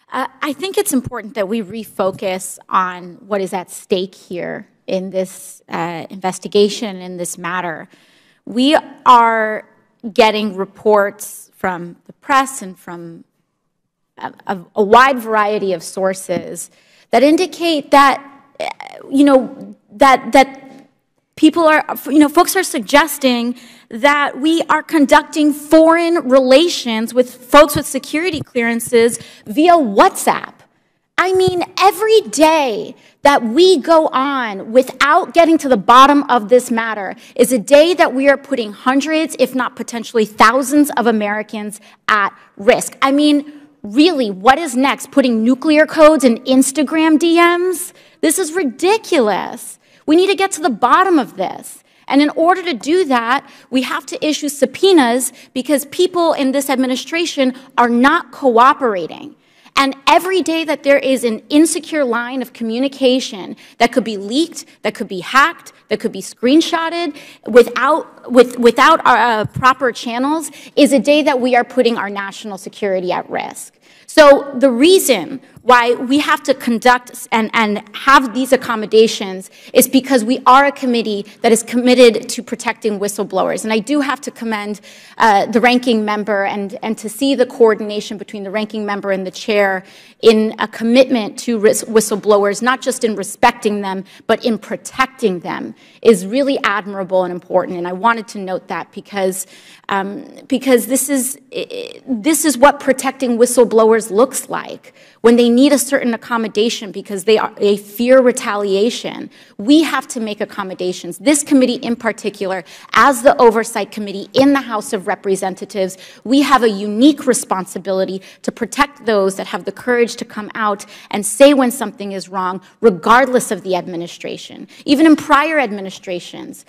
I think it's important that we refocus on what is at stake here in this investigation, in this matter. We are getting reports from the press and from a wide variety of sources that indicate that, that people are, folks are suggesting that we are conducting foreign relations with folks with security clearances via WhatsApp. I mean, every day that we go on without getting to the bottom of this matter is a day that we are putting hundreds, if not potentially thousands of Americans at risk. I mean, really, what is next? Putting nuclear codes in Instagram DMs? This is ridiculous. We need to get to the bottom of this. And in order to do that, we have to issue subpoenas because people in this administration are not cooperating. And every day that there is an insecure line of communication that could be leaked, that could be hacked, that could be screenshotted without proper channels is a day that we are putting our national security at risk. So the reason why we have to conduct and have these accommodations is because we are a committee that is committed to protecting whistleblowers. And I do have to commend the ranking member and to see the coordination between the ranking member and the chair in a commitment to whistleblowers, not just in respecting them, but in protecting them, is really admirable and important. And I wanted to note that because this is what protecting whistleblowers looks like. When they need a certain accommodation because they fear retaliation, we have to make accommodations. This committee in particular, as the Oversight Committee in the House of Representatives, we have a unique responsibility to protect those that have the courage to come out and say when something is wrong, regardless of the administration. Even in prior administrations,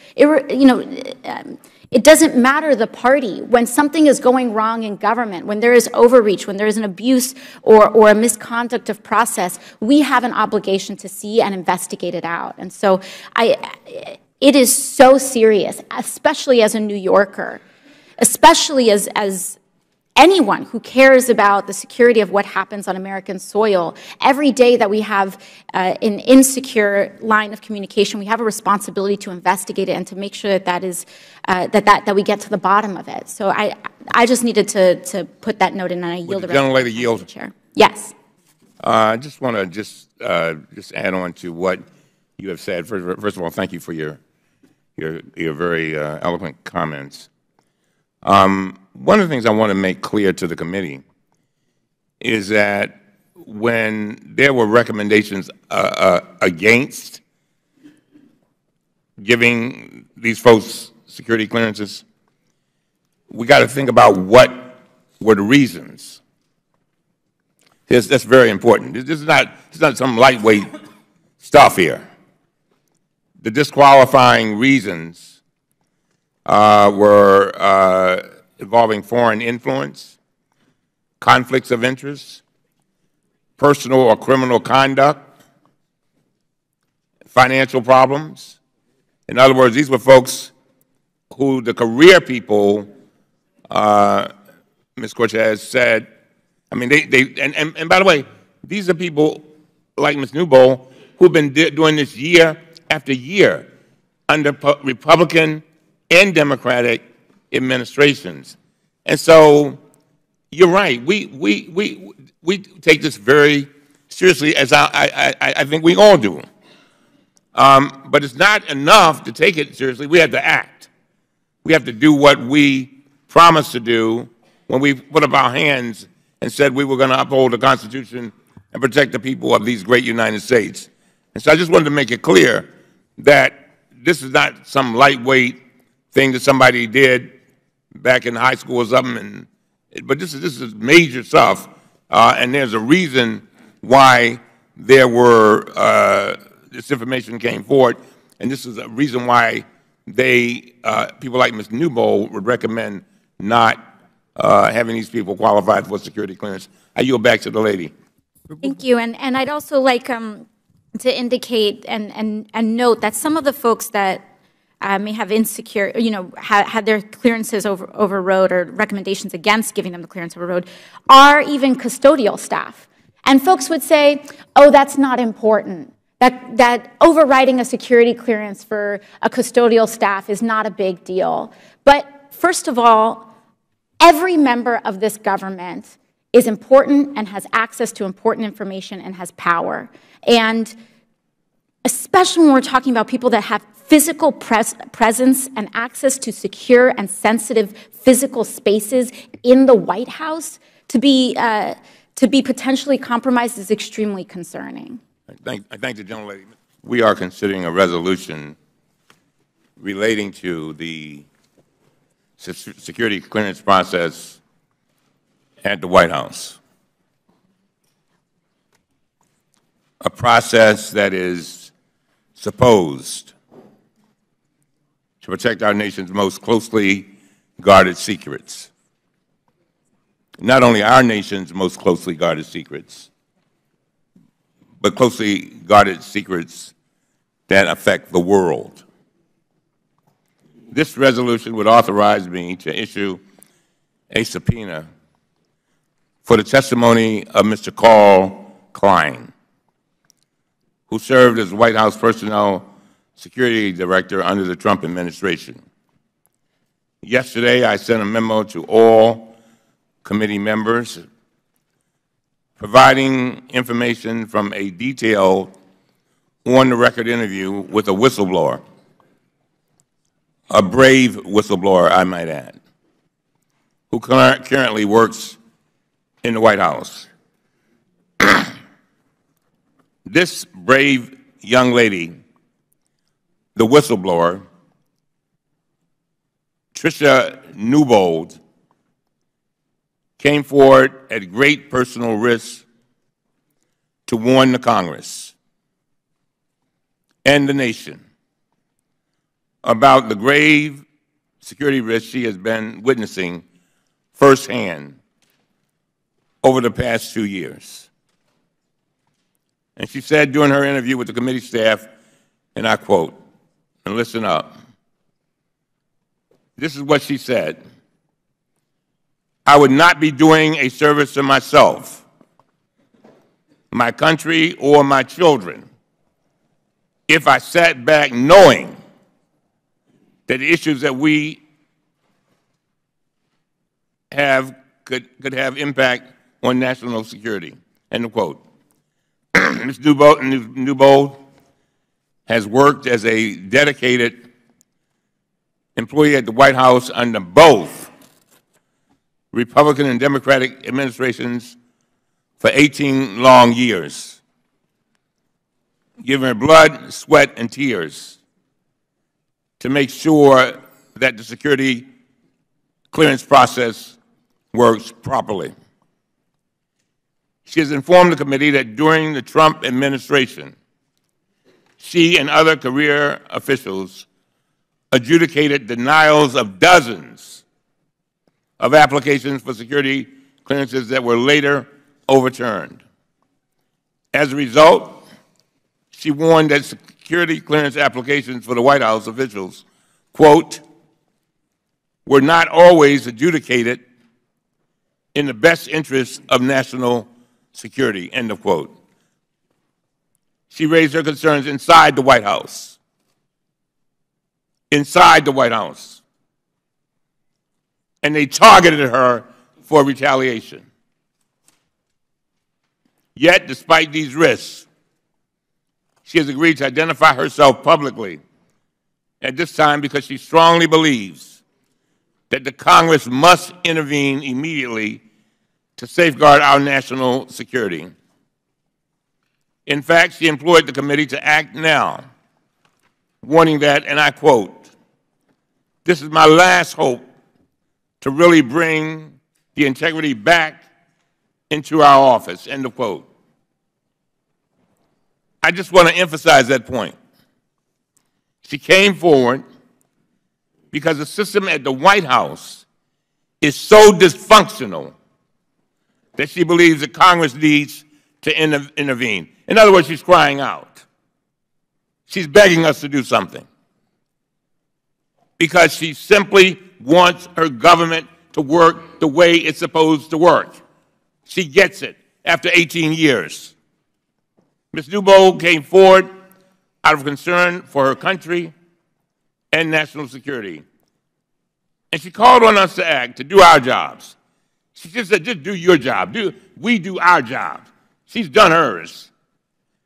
it doesn't matter the party. When something is going wrong in government, when there is overreach, when there is an abuse or a misconduct of process, we have an obligation to see and investigate it out. And so it is so serious, especially as a New Yorker, especially as anyone who cares about the security of what happens on American soil. Every day that we have an insecure line of communication, we have a responsibility to investigate it and to make sure that we get to the bottom of it. So I just needed to put that note in, and I yield the gentle lady yield. Chair. Yes. I just want to just add on to what you have said. First of all, thank you for your very eloquent comments. One of the things I want to make clear to the committee is that when there were recommendations against giving these folks security clearances, we got to think about what were the reasons. That's very important. This is not some lightweight stuff here. The disqualifying reasons were involving foreign influence, conflicts of interest, personal or criminal conduct, financial problems. In other words, these were folks who the career people, Ms. Cortez said, I mean, and by the way, these are people like Ms. Newbold who've been doing this year after year under Republican and Democratic administrations. And so you're right. We take this very seriously, as I think we all do. But it's not enough to take it seriously. We have to act. We have to do what we promised to do when we put up our hands and said we were going to uphold the Constitution and protect the people of these great United States. And so I just wanted to make it clear that this is not some lightweight thing that somebody did back in high school or something, but this is major stuff, and there's a reason why there were this information came forward, and this is a reason why people like Ms. Newbold would recommend not having these people qualified for security clearance. I yield back to the lady. Thank you, and I'd also like to indicate and note that some of the folks that may have insecure, had their clearances overrode or recommendations against giving them the clearance overrode are even custodial staff. And folks would say, oh, that's not important. That overriding a security clearance for a custodial staff is not a big deal. But first of all, every member of this government is important and has access to important information and has power. And especially when we're talking about people that have physical presence and access to secure and sensitive physical spaces in the White House, to be potentially compromised is extremely concerning. I thank the gentlelady. We are considering a resolution relating to the security clearance process at the White House, a process that is supposed to protect our nation's most closely guarded secrets. Not only our nation's most closely guarded secrets, but closely guarded secrets that affect the world. This resolution would authorize me to issue a subpoena for the testimony of Mr. Carl Klein, who served as White House Personnel Security Director under the Trump administration. Yesterday, I sent a memo to all committee members providing information from a detailed on-the-record interview with a whistleblower, a brave whistleblower, I might add, who currently works in the White House. This brave young lady, the whistleblower, Tricia Newbold, came forward at great personal risk to warn the Congress and the nation about the grave security risks she has been witnessing firsthand over the past 2 years. And she said during her interview with the committee staff, and I quote, and listen up, this is what she said: I would not be doing a service to myself, my country, or my children if I sat back knowing that the issues that we have could have impact on national security. End of quote. Ms. Newbold has worked as a dedicated employee at the White House under both Republican and Democratic administrations for 18 long years, giving her blood, sweat, and tears to make sure that the security clearance process works properly. She has informed the committee that during the Trump administration, she and other career officials adjudicated denials of dozens of applications for security clearances that were later overturned. As a result, she warned that security clearance applications for the White House officials, quote, were not always adjudicated in the best interest of national security, end of quote. She raised her concerns inside the White House. Inside the White House. And they targeted her for retaliation. Yet, despite these risks, she has agreed to identify herself publicly at this time because she strongly believes that the Congress must intervene immediately to safeguard our national security. In fact, she implored the committee to act now, warning that, and I quote, this is my last hope to really bring the integrity back into our office, end of quote. I just want to emphasize that point. She came forward because the system at the White House is so dysfunctional that she believes that Congress needs to intervene. In other words, she's crying out. She's begging us to do something because she simply wants her government to work the way it's supposed to work. She gets it, after 18 years. Ms. Newbold came forward out of concern for her country and national security. And she called on us to act, to do our jobs. She just said, just do your job. We do our job. She's done hers,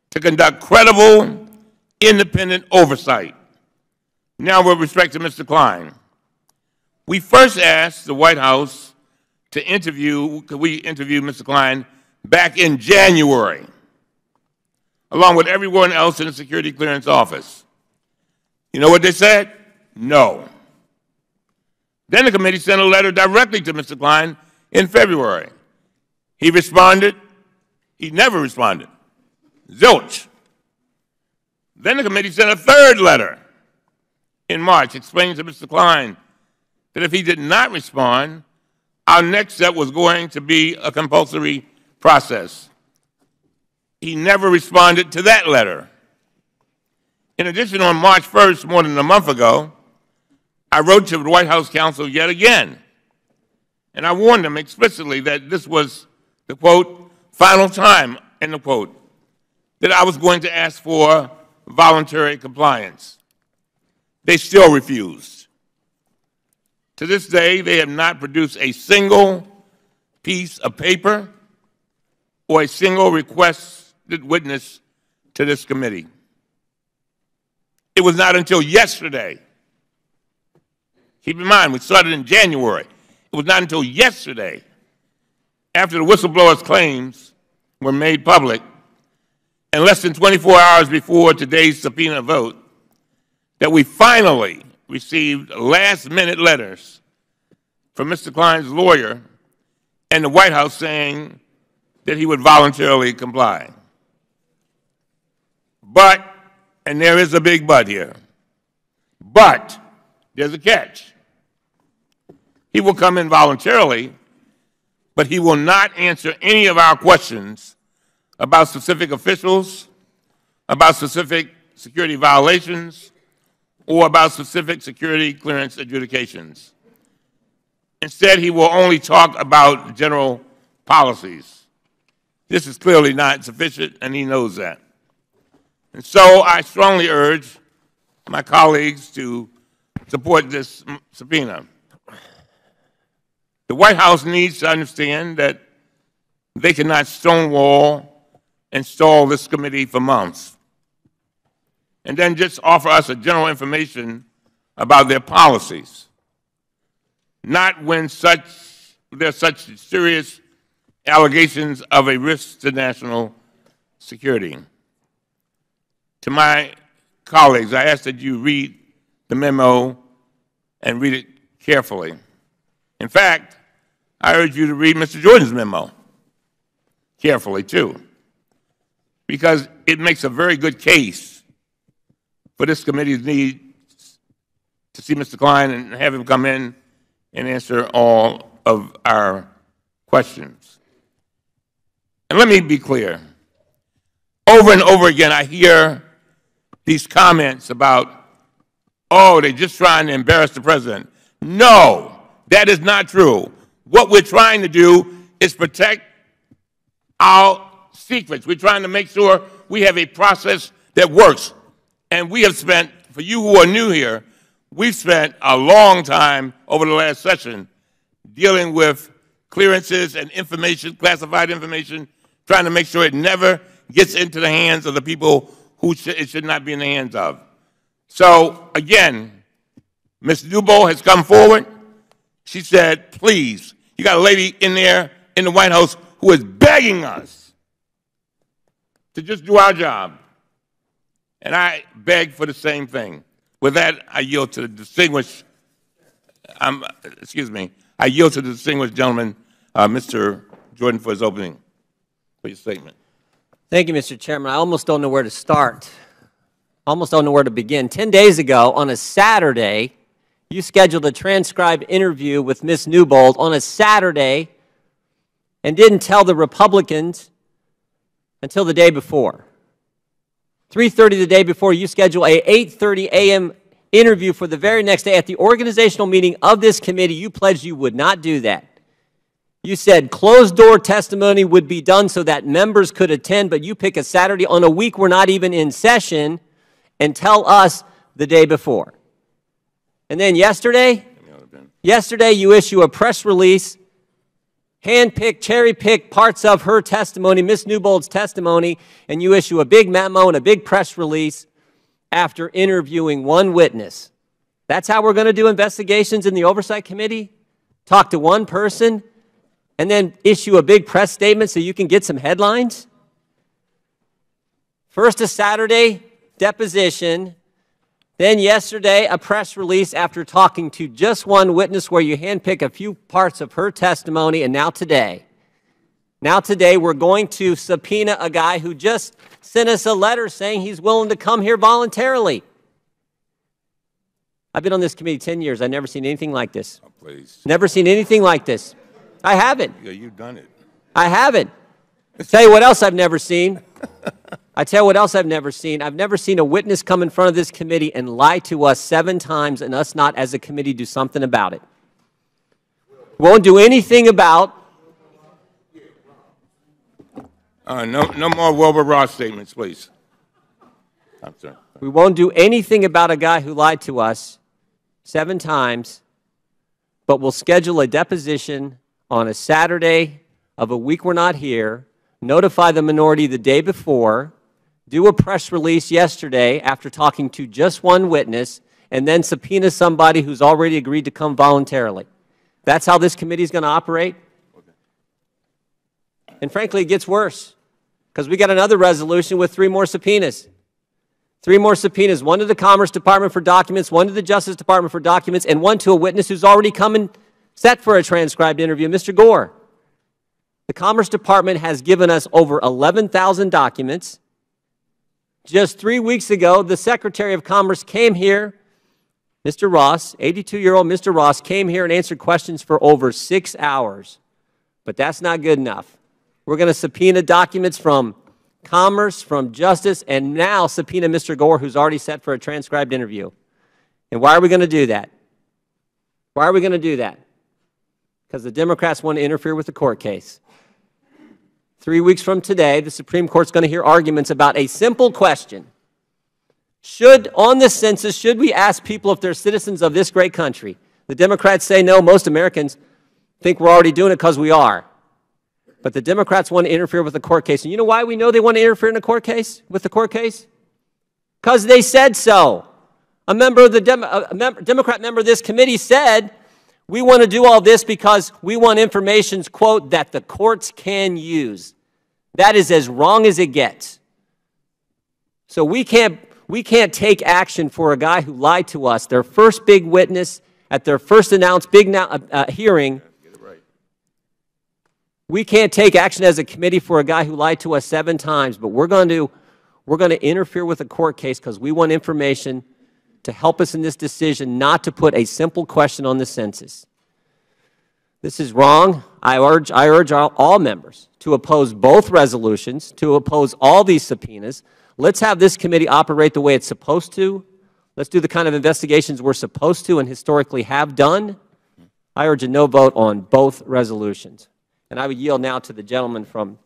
to conduct credible, independent oversight. Now, with respect to Mr. Klein, we first asked the White House to interview, could we interview Mr. Klein back in January, along with everyone else in the security clearance office. You know what they said? No. Then the committee sent a letter directly to Mr. Klein in February. He responded. He never responded. Zilch. Then the committee sent a third letter in March explaining to Mr. Klein that if he did not respond, our next step was going to be a compulsory process. He never responded to that letter. In addition, on March 1st, more than a month ago, I wrote to the White House counsel yet again, and I warned them explicitly that this was the, quote, final time, end of quote, that I was going to ask for voluntary compliance. They still refused. To this day, they have not produced a single piece of paper or a single requested witness to this committee. It was not until yesterday, keep in mind, we started in January. It was not until yesterday, after the whistleblower's claims were made public, and less than 24 hours before today's subpoena vote, that we finally received last-minute letters from Mr. Klein's lawyer and the White House saying that he would voluntarily comply. But, and there is a big but here, but there's a catch. He will come in voluntarily, but he will not answer any of our questions about specific officials, about specific security violations, or about specific security clearance adjudications. Instead, he will only talk about general policies. This is clearly not sufficient, and he knows that. And so I strongly urge my colleagues to support this subpoena. The White House needs to understand that they cannot stonewall and stall this committee for months, and then just offer us a general information about their policies, not when there's such serious allegations of a risk to national security. To my colleagues, I ask that you read the memo and read it carefully. In fact, I urge you to read Mr. Jordan's memo carefully, too, because it makes a very good case for this committee's need to see Mr. Klein and have him come in and answer all of our questions. And let me be clear. Over and over again, I hear these comments about, oh, they're just trying to embarrass the president. No, that is not true. What we're trying to do is protect our secrets. We're trying to make sure we have a process that works. And we have spent, for you who are new here, we've spent a long time over the last session dealing with clearances and information, classified information, trying to make sure it never gets into the hands of the people who it should not be in the hands of. So, again, Ms. Newbold has come forward. She said, please, you got a lady in there in the White House who is begging us to just do our job. And I beg for the same thing. With that, I yield to the distinguished, I yield to the distinguished gentleman, Mr. Jordan, for his opening, for your statement. Thank you, Mr. Chairman. I almost don't know where to start. Almost don't know where to begin. 10 days ago, on a Saturday, you scheduled a transcribed interview with Ms. Newbold on a Saturday and didn't tell the Republicans until the day before. 3:30 the day before, you schedule a 8:30 a.m. interview for the very next day. At the organizational meeting of this committee, you pledged you would not do that. You said closed-door testimony would be done so that members could attend, but you pick a Saturday on a week we're not even in session and tell us the day before. And then yesterday you issue a press release, hand-pick, cherry-pick parts of her testimony, Ms. Newbold's testimony, and you issue a big memo and a big press release after interviewing one witness. That's how we're going to do investigations in the Oversight Committee? Talk to one person and then issue a big press statement so you can get some headlines? First a Saturday deposition, then yesterday a press release after talking to just one witness where you handpick a few parts of her testimony, and now today we're going to subpoena a guy who just sent us a letter saying he's willing to come here voluntarily. I've been on this committee 10 years. I've never seen anything like this. Oh, please. Never seen anything like this. I haven't. Yeah, you've done it. I haven't. Tell you what else I've never seen. I tell you what else I've never seen. I've never seen a witness come in front of this committee and lie to us 7 times and us not, as a committee, do something about it. Won't do anything about. No more Wilbur Ross statements, please. I'm sorry. We won't do anything about a guy who lied to us 7 times, but we'll schedule a deposition on a Saturday of a week we're not here, notify the minority the day before, do a press release yesterday after talking to just one witness, and then subpoena somebody who's already agreed to come voluntarily. That's how this committee is going to operate. And frankly, it gets worse, because we got another resolution with 3 more subpoenas. 3 more subpoenas, one to the Commerce Department for documents, one to the Justice Department for documents, and one to a witness who's already come and set for a transcribed interview, Mr. Gore. The Commerce Department has given us over 11,000 documents. Just 3 weeks ago, the Secretary of Commerce came here, Mr. Ross, 82-year-old Mr. Ross, came here and answered questions for over 6 hours. But that's not good enough. We're going to subpoena documents from Commerce, from Justice, and now subpoena Mr. Gore, who's already set for a transcribed interview. And why are we going to do that? Why are we going to do that? Because the Democrats want to interfere with the court case. 3 weeks from today, the Supreme Court's going to hear arguments about a simple question. On the census, should we ask people if they're citizens of this great country? The Democrats say no. Most Americans think we're already doing it because we are. But the Democrats want to interfere with the court case. And you know why we know they want to interfere in the court case, with the court case? Because they said so. A Democrat member of this committee said, we want to do all this because we want information, quote, that the courts can use. That is as wrong as it gets. So we can't take action for a guy who lied to us, their first big witness at their first announced big hearing. We can't take action as a committee for a guy who lied to us 7 times, but we're going to interfere with a court case because we want information to help us in this decision not to put a simple question on the census. This is wrong. I urge all members to oppose both resolutions, to oppose all these subpoenas. Let's have this committee operate the way it's supposed to. Let's do the kind of investigations we're supposed to and historically have done. I urge a no vote on both resolutions. And I would yield now to the gentleman from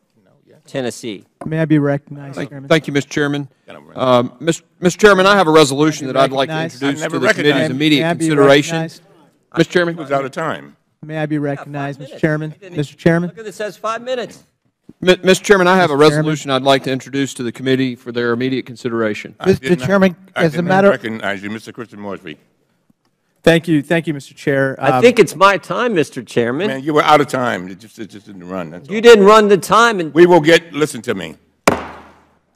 Tennessee. May I be recognized, Chairman? Thank you, Mr. Chairman. Mr. Chairman, I have a resolution that I'd like to introduce to the committee's immediate consideration. Mr. Chairman. He was out of time. May I be recognized, Mr. Chairman? Mr. Chairman? Look at this, it says 5 minutes. Mr. Chairman, I have a resolution I'd like to introduce to the committee for their immediate consideration. Mr. Chairman, as a matter... I recognize you, Mr. Christian Morsby. Thank you, Mr. Chair. I think it's my time, Mr. Chairman. Man, you were out of time. It just didn't run. That's You didn't run the time. And we will get, listen to me.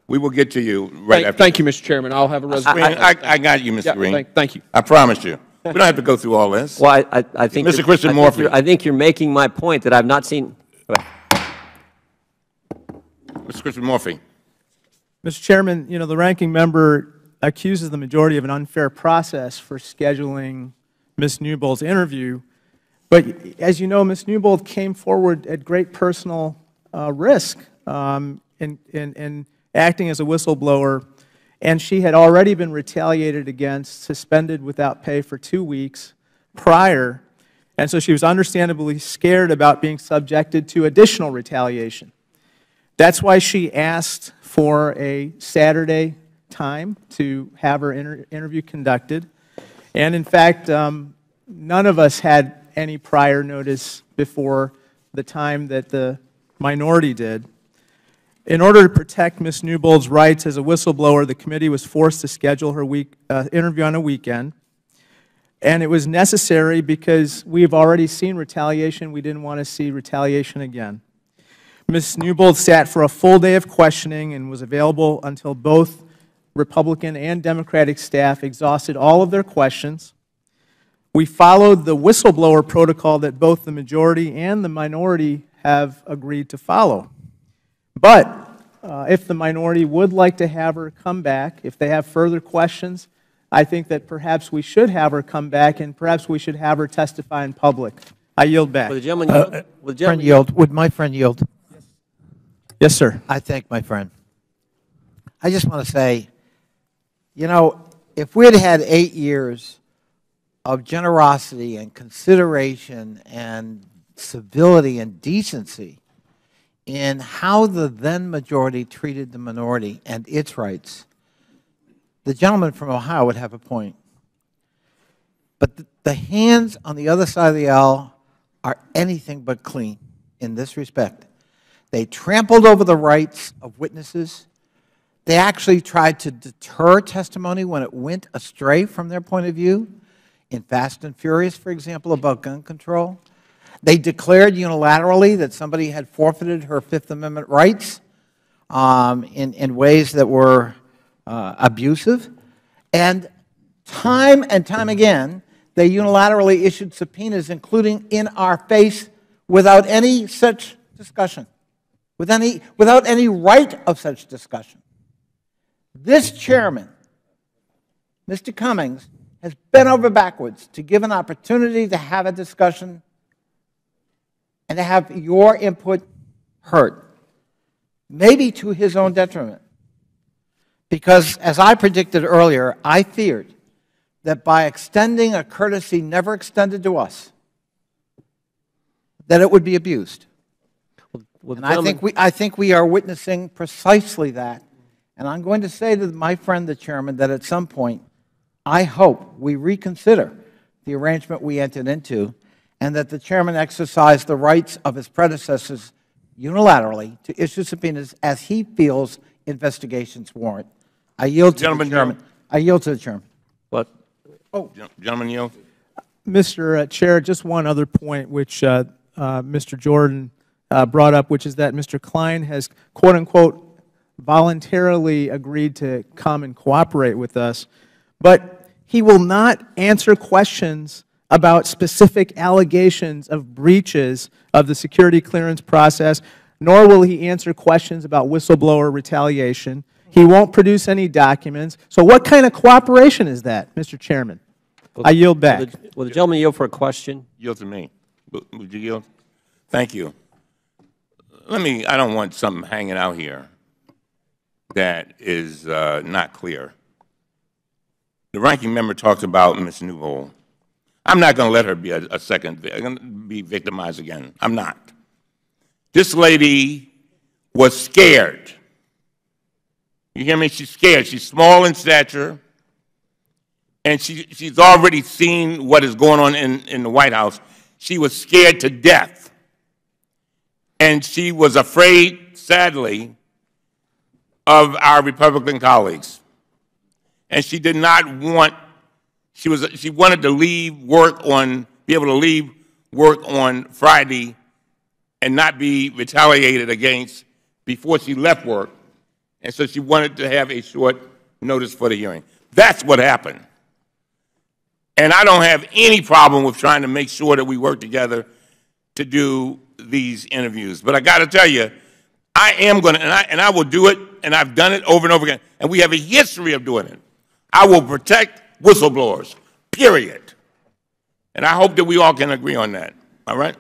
We will get to you right after. Thank you, Mr. Chairman. I'll have a resolution. I got you, Mr. Green. Thank you. I promised you. We don't have to go through all this. Well, I think Mr. Christian Morphy. I think you're making my point that I've not seen. Mr. Christian Morphy. Mr. Chairman, you know, the ranking member accuses the majority of an unfair process for scheduling Ms. Newbold's interview. But as you know, Ms. Newbold came forward at great personal risk in acting as a whistleblower, and she had already been retaliated against, suspended without pay for 2 weeks prior. And so she was understandably scared about being subjected to additional retaliation. That's why she asked for a Saturday time to have her interview conducted. And in fact, none of us had any prior notice before the time that the minority did. In order to protect Ms. Newbold's rights as a whistleblower, the committee was forced to schedule her interview on a weekend. And it was necessary because we've already seen retaliation. We didn't want to see retaliation again. Ms. Newbold sat for a full day of questioning and was available until both Republican and Democratic staff exhausted all of their questions. We followed the whistleblower protocol that both the majority and the minority have agreed to follow. But if the minority would like to have her come back, if they have further questions, I think that perhaps we should have her come back and perhaps we should have her testify in public. I yield back. Would the gentleman friend yield? Would my friend yield? Yes, sir. I thank my friend. I just want to say, you know, if we had had 8 years of generosity and consideration and civility and decency in how the then majority treated the minority and its rights, the gentleman from Ohio would have a point. But the hands on the other side of the aisle are anything but clean in this respect. They trampled over the rights of witnesses. They actually tried to deter testimony when it went astray from their point of view. In Fast and Furious, for example, about gun control. They declared unilaterally that somebody had forfeited her Fifth Amendment rights in ways that were abusive. And time again, they unilaterally issued subpoenas, including in our face, without any such discussion, without any right of such discussion. This chairman, Mr. Cummings, has bent over backwards to give an opportunity to have a discussion and to have your input heard, maybe to his own detriment. Because, as I predicted earlier, I feared that by extending a courtesy never extended to us, that it would be abused. And I think we are witnessing precisely that. And I'm going to say to my friend, the chairman, that at some point, I hope we reconsider the arrangement we entered into and that the chairman exercise the rights of his predecessors unilaterally to issue subpoenas as he feels investigations warrant. I yield to the chairman. I yield to the chairman. What? Oh, gentleman yield. Mr. Chair, just one other point which Mr. Jordan brought up, which is that Mr. Klein has, quote unquote, voluntarily agreed to come and cooperate with us, but he will not answer questions about specific allegations of breaches of the security clearance process, nor will he answer questions about whistleblower retaliation. He won't produce any documents. So what kind of cooperation is that, Mr. Chairman? I yield back. Will the gentleman yield for a question? Yield to me. Would you yield? Thank you. I don't want something hanging out here that is not clear. The ranking member talked about Ms. Newbold. I'm not going to let her be be victimized again. I'm not. This lady was scared. You hear me? She's scared. She's small in stature, and she's already seen what is going on in the White House. She was scared to death, and she was afraid, sadly, of our Republican colleagues. And she did not want, she wanted to be able to leave work on Friday and not be retaliated against before she left work. And so she wanted to have a short notice for the hearing. That's what happened. And I don't have any problem with trying to make sure that we work together to do these interviews. But I got to tell you, I am going to, and I will do it, and I've done it over and over again, and we have a history of doing it. I will protect whistleblowers, period. And I hope that we all can agree on that. All right?